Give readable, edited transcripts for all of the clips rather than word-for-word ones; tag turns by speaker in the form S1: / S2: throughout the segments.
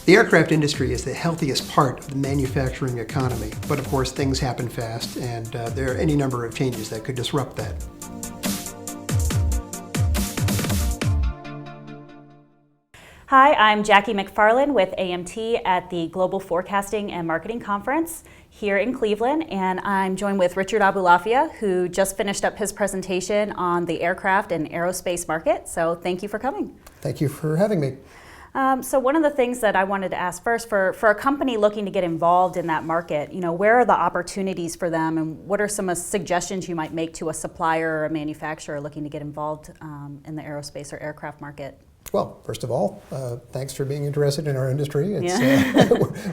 S1: The aircraft industry is the healthiest part of the manufacturing economy, but of course things happen fast, and there are any number of changes that could disrupt that.
S2: Hi, I'm Jackie McFarland with AMT at the Global Forecasting and Marketing Conference here in Cleveland, and I'm joined with Richard Aboulafia, who just finished up his presentation on the aircraft and aerospace market. So thank you for coming.
S1: Thank you for having me.
S2: So one of the things that I wanted to ask first, for a company looking to get involved in that market, where are the opportunities for them, and what are some suggestions you might make to a supplier or a manufacturer looking to get involved in the aerospace or aircraft market?
S1: Well, first of all, thanks for being interested in our industry.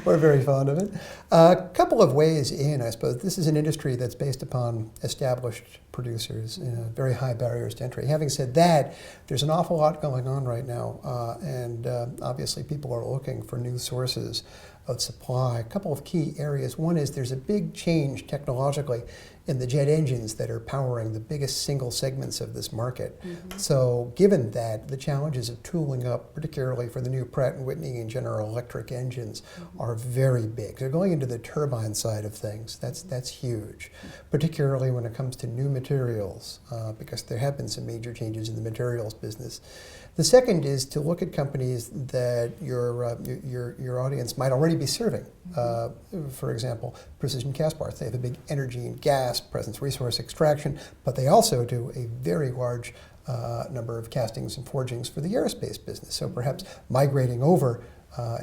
S1: We're very fond of it. A couple of ways in, I suppose. This is an industry that's based upon established producers, very high barriers to entry. Having said that, there's an awful lot going on right now, and obviously people are looking for new sources of supply. A couple of key areas. One is there's a big change technologically in the jet engines that are powering the biggest single segments of this market. Mm-hmm. So given that, the challenges of tooling up, particularly for the new Pratt & Whitney and General Electric engines, are very big. They're going into the turbine side of things. That's huge, particularly when it comes to new materials, because there have been some major changes in the materials business. The second is to look at companies that your audience might already be serving. For example, Precision Castparts. They have a big energy and gas presence, resource extraction, but they also do a very large number of castings and forgings for the aerospace business. So perhaps migrating over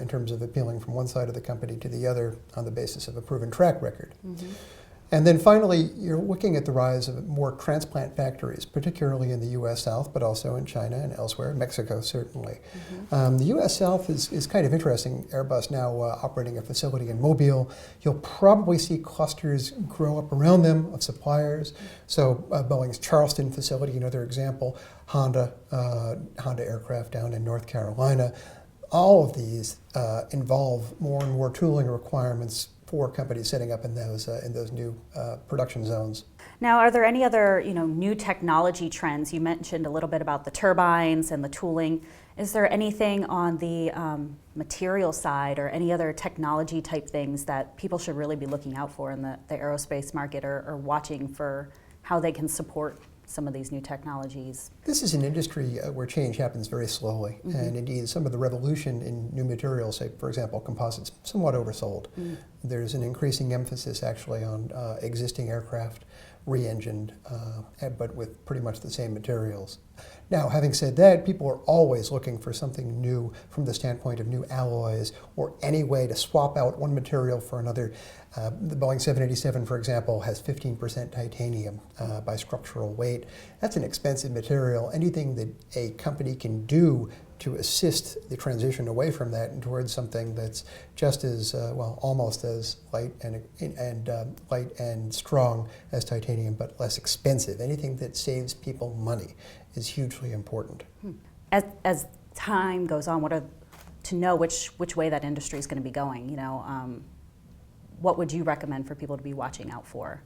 S1: in terms of appealing from one side of the company to the other on the basis of a proven track record. Mm-hmm. And then finally, you're looking at the rise of more transplant factories, particularly in the U.S. South, but also in China and elsewhere, Mexico certainly. Mm-hmm. The U.S. South is kind of interesting. Airbus now operating a facility in Mobile. You'll probably see clusters grow up around them of suppliers. So Boeing's Charleston facility, another example, Honda aircraft down in North Carolina. All of these involve more and more tooling requirements for companies setting up in those new production zones.
S2: Now, are there any other new technology trends? You mentioned a little bit about the turbines and the tooling. Is there anything on the material side or any other technology type things that people should really be looking out for in the aerospace market or watching for how they can support some of these new technologies?
S1: This is an industry where change happens very slowly, mm-hmm. and indeed some of the revolution in new materials, say for example composites, somewhat oversold. Mm. There's an increasing emphasis actually on existing aircraft, re-engined, but with pretty much the same materials. Now, having said that, people are always looking for something new from the standpoint of new alloys or any way to swap out one material for another. The Boeing 787, for example, has 15% titanium by structural weight. That's an expensive material. Anything that a company can do to assist the transition away from that and towards something that's just as almost as light and strong as titanium, but less expensive. Anything that saves people money is hugely important.
S2: As time goes on, to know which way that industry is going to be going? What would you recommend for people to be watching out for?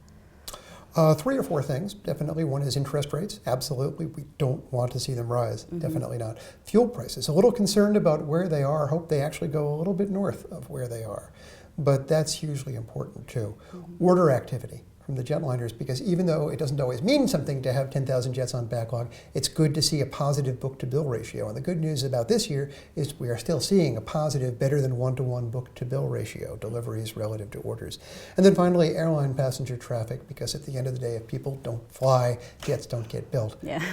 S1: 3 or 4 things, definitely. One is interest rates. Absolutely, we don't want to see them rise. Mm-hmm. Definitely not. Fuel prices, a little concerned about where they are. Hope they actually go a little bit north of where they are. But that's hugely important too. Mm-hmm. Order activity from the jetliners, because even though it doesn't always mean something to have 10,000 jets on backlog, it's good to see a positive book-to-bill ratio. And the good news about this year is we are still seeing a positive, better than 1-to-1 book-to-bill ratio, deliveries relative to orders. And then finally, airline passenger traffic, because at the end of the day, if people don't fly, jets don't get built.
S2: Yeah.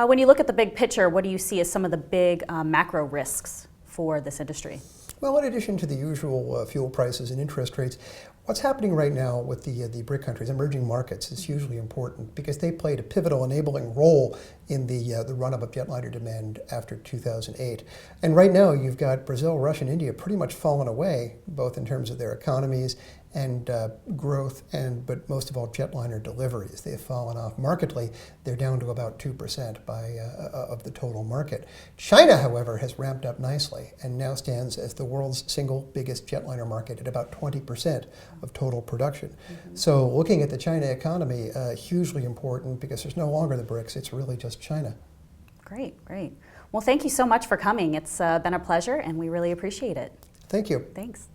S2: When you look at the big picture, what do you see as some of the big macro risks for this industry?
S1: Well, in addition to the usual fuel prices and interest rates, what's happening right now with the BRIC countries, emerging markets, is hugely important because they played a pivotal enabling role in the run-up of jetliner demand after 2008. And right now you've got Brazil, Russia, and India pretty much fallen away, both in terms of their economies and growth, but most of all jetliner deliveries. They have fallen off markedly. They're down to about 2% of the total market. China, however, has ramped up nicely and now stands as the world's single biggest jetliner market at about 20% of total production. Mm-hmm. So looking at the China economy, hugely important because there's no longer the BRICS, it's really just China.
S2: Great, great. Well, thank you so much for coming. It's been a pleasure, and we really appreciate it.
S1: Thank you.
S2: Thanks.